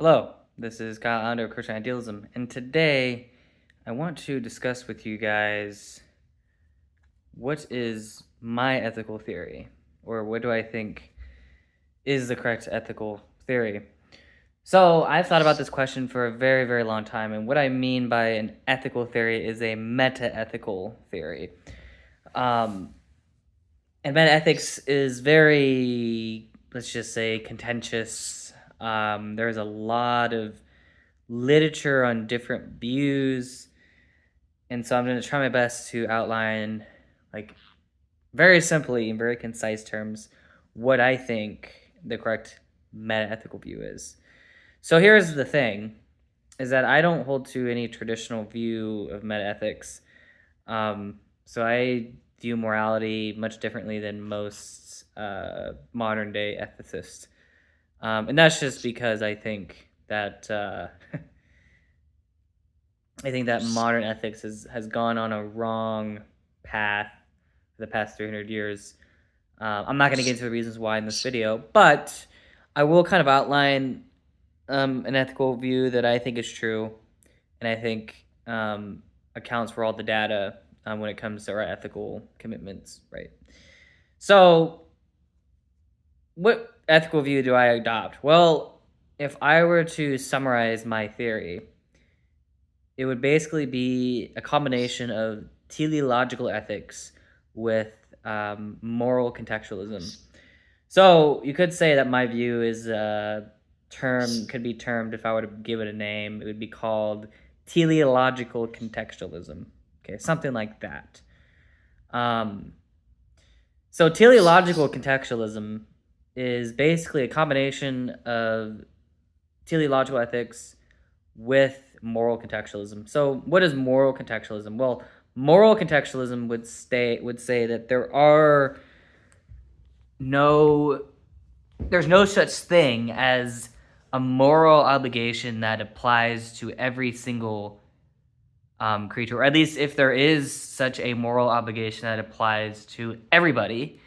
Hello, this is Kyle Under Christian Idealism, and today I want to discuss with you guys what is my ethical theory, or what do I think is the correct ethical theory. So I've thought about this question for a very, very long time, and what I mean by an ethical theory is a metaethical theory. And metaethics is very, let's just say, contentious. There's a lot of literature on different views, and so I'm going to try my best to outline, like, very simply in very concise terms, what I think the correct metaethical view is. So here's the thing, is that I don't hold to any traditional view of metaethics. So I view morality much differently than most modern day ethicists. And that's just because I think that modern ethics has gone on a wrong path for the past 300 years. I'm not going to get into the reasons why in this video, but I will kind of outline an ethical view that I think is true, and I think accounts for all the data when it comes to our ethical commitments, right? So, what ethical view do I adopt? Well, if I were to summarize my theory, it would basically be a combination of teleological ethics with moral contextualism. So you could say that my view is could be termed, if I were to give it a name, it would be called teleological contextualism. Okay, something like that. So teleological contextualism is basically a combination of teleological ethics with moral contextualism. So what is moral contextualism? Well, moral contextualism would say that there's no such thing as a moral obligation that applies to every single creature, or at least if there is such a moral obligation that applies to everybody,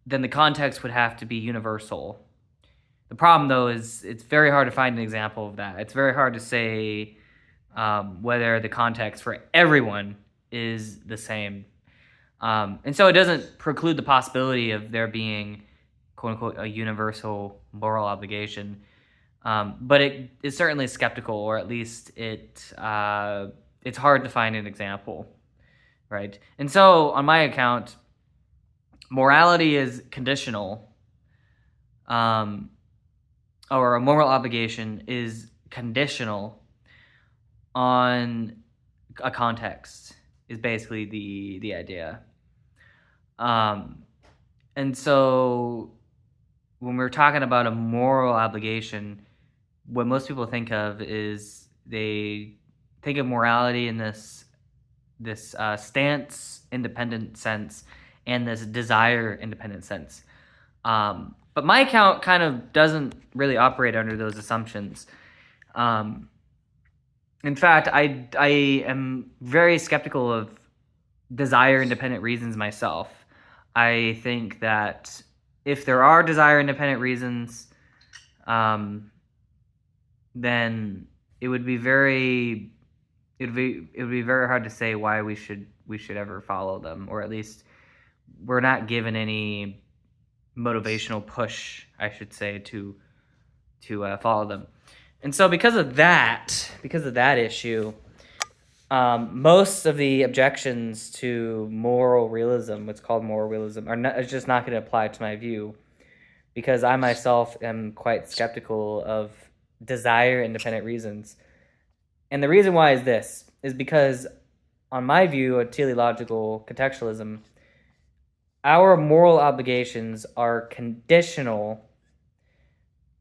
then the context would have to be universal. The problem, though, is it's very hard to find an example of that. It's very hard to say whether the context for everyone is the same. And so it doesn't preclude the possibility of there being, quote unquote, a universal moral obligation. But it is certainly skeptical, or at least it's hard to find an example, right? And so on my account, morality is conditional. Or a moral obligation is conditional on a context, is basically the idea. And so when we're talking about a moral obligation, what most people think of is they think of morality in this stance independent sense and this desire independent sense. But my account kind of doesn't really operate under those assumptions. In fact, I am very skeptical of desire independent reasons myself. I think that if there are desire independent reasons, then it would be very hard to say why we should ever follow them, or at least we're not given any motivational push, I should say, to follow them. And so because of that issue, most of the objections to moral realism, what's called moral realism, are just not going to apply to my view, because I myself am quite skeptical of desire independent reasons. And the reason why is because on my view of teleological contextualism, our moral obligations are conditional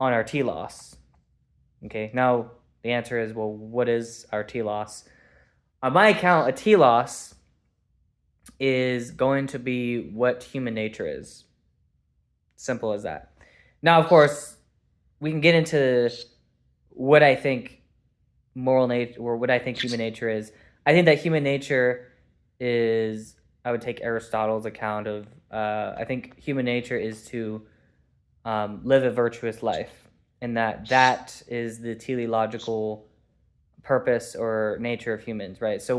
on our telos. Okay, now the answer is, well, what is our telos? On my account, a telos is going to be what human nature is. Simple as that. Now, of course, we can get into what I think moral nature, or what I think human nature is. I think that human nature is, I would take Aristotle's account of, I think human nature is to live a virtuous life. and that is the teleological purpose or nature of humans, right? So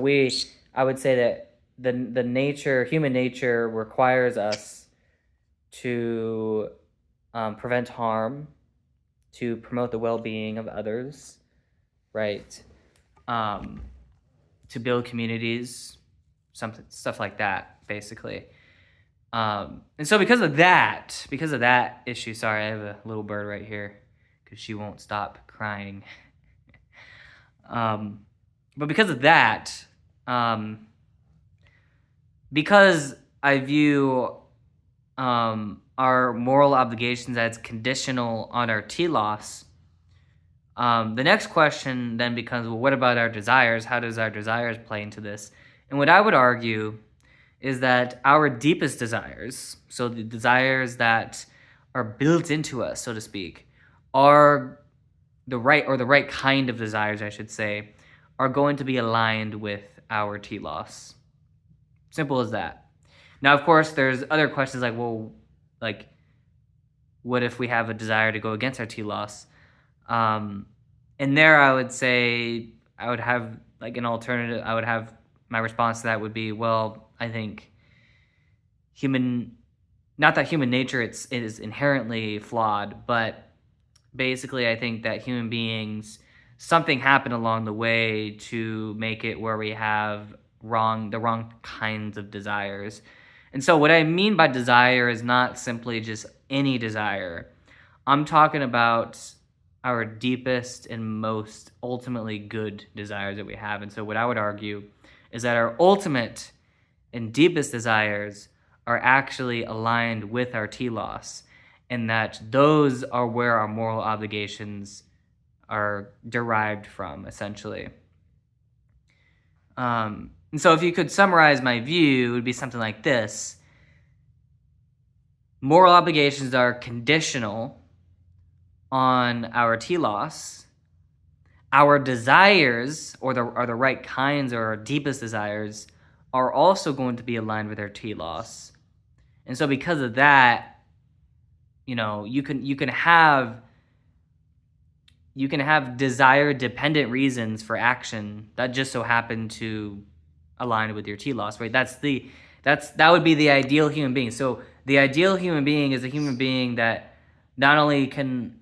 I would say that human nature requires us to prevent harm, to promote the well-being of others, right? To build communities, stuff like that, basically. And so because of that issue, sorry, I have a little bird right here because she won't stop crying. But because of that, because I view our moral obligations as conditional on our telos, the next question then becomes, well, what about our desires? How does our desires play into this? And what I would argue is that our deepest desires, so the desires that are built into us, so to speak, are the right kind of desires, I should say, are going to be aligned with our telos. Simple as that. Now, of course, there's other questions like, well, like, what if we have a desire to go against our telos? And there, I would say I would have like an alternative. I would have my response to that would be, well, I think not that human nature it is inherently flawed, but basically I think that human beings, something happened along the way to make it where we have the wrong kinds of desires. And so what I mean by desire is not simply just any desire. I'm talking about our deepest and most ultimately good desires that we have. And so what I would argue is that our ultimate and deepest desires are actually aligned with our telos, and that those are where our moral obligations are derived from, essentially. And so if you could summarize my view, it would be something like this. Moral obligations are conditional on our telos. Our desires, are the right kinds, or our deepest desires, are also going to be aligned with our telos. And so because of that, you can have desire dependent reasons for action that just so happen to align with your telos, right? That would be the ideal human being. So the ideal human being is a human being that not only can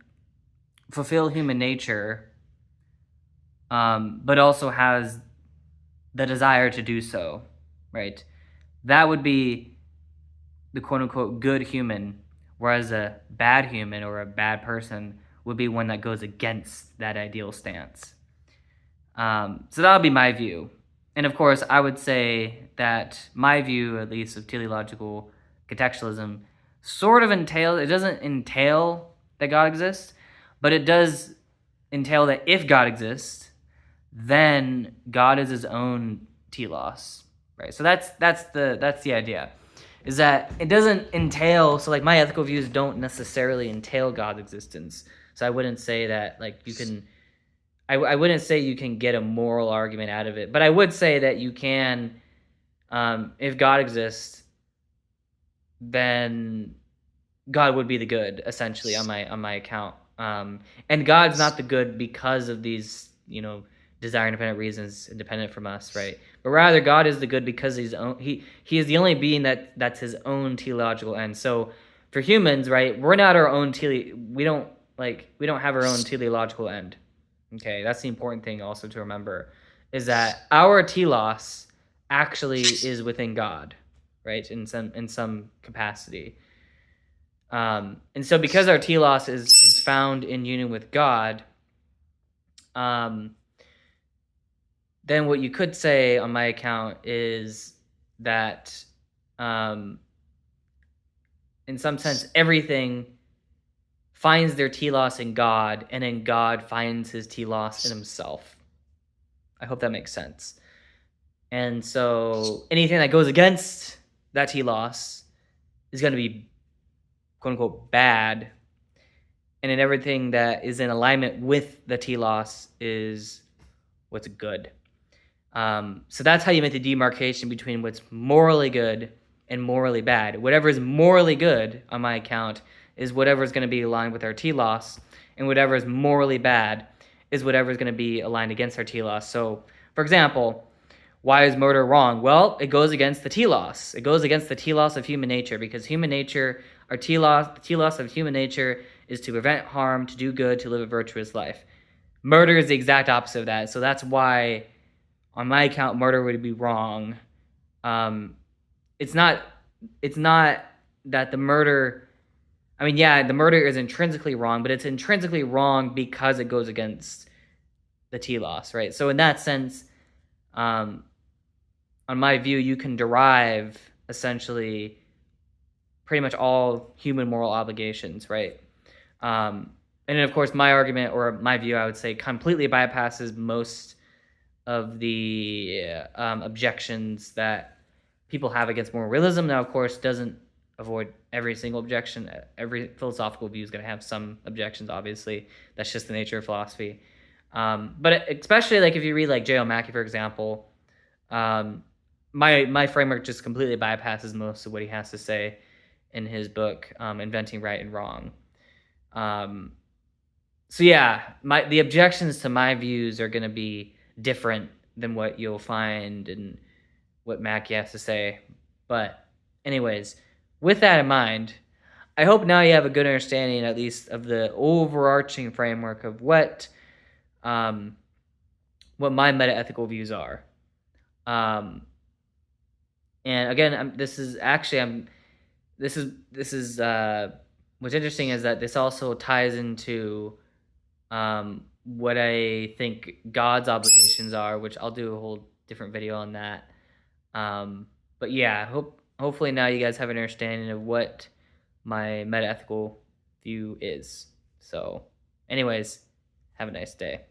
fulfill human nature, but also has the desire to do so, right? That would be the quote-unquote good human, whereas a bad human or a bad person would be one that goes against that ideal stance. So that would be my view. And of course, I would say that my view, at least, of teleological contextualism it doesn't entail that God exists, but it does entail that if God exists, then God is his own telos, right? So that's the idea, is that it doesn't entail, so like my ethical views don't necessarily entail God's existence. So I wouldn't say that like you can, I wouldn't say you can get a moral argument out of it, but I would say that you can, if God exists, then God would be the good, essentially, on my account. And God's not the good because of these, desire independent reasons independent from us, right? But rather God is the good because he is the only being that's his own teleological end. So for humans, right, we're not our own we don't have our own teleological end. Okay, that's the important thing also to remember, is that our telos actually is within God, right? In some capacity. And so because our telos is found in union with God, then what you could say on my account is that, in some sense, everything finds their telos in God, and then God finds his telos in himself. I hope that makes sense. And so anything that goes against that telos is going to be, quote unquote, bad. And then everything that is in alignment with the telos is what's good. So that's how you make the demarcation between what's morally good and morally bad. Whatever is morally good, on my account, is whatever is going to be aligned with our telos, and whatever is morally bad is whatever is going to be aligned against our telos. So, for example, why is murder wrong? Well, it goes against the telos. It goes against the telos of human nature, because human nature, the telos of human nature is to prevent harm, to do good, to live a virtuous life. Murder is the exact opposite of that. So that's why, on my account, murder would be wrong. It's not that the murder, I mean, yeah, the murder is intrinsically wrong, but it's intrinsically wrong because it goes against the telos, right? So in that sense, on my view, you can derive essentially pretty much all human moral obligations, right? And then, of course, my argument, or my view, I would say, completely bypasses most of the objections that people have against moral realism. Now, of course, doesn't avoid every single objection. Every philosophical view is going to have some objections, obviously. That's just the nature of philosophy. But especially, like, if you read, like, J.O. Mackey, for example, my framework just completely bypasses most of what he has to say in his book, Inventing Right and Wrong. So yeah, the objections to my views are going to be different than what you'll find in what Mackey has to say. But anyways, with that in mind, I hope now you have a good understanding, at least, of the overarching framework of what my metaethical views are. And again, this is what's interesting is that this also ties into what I think God's obligations are, which I'll do a whole different video on that. But yeah, hopefully now you guys have an understanding of what my metaethical view is. So anyways, have a nice day.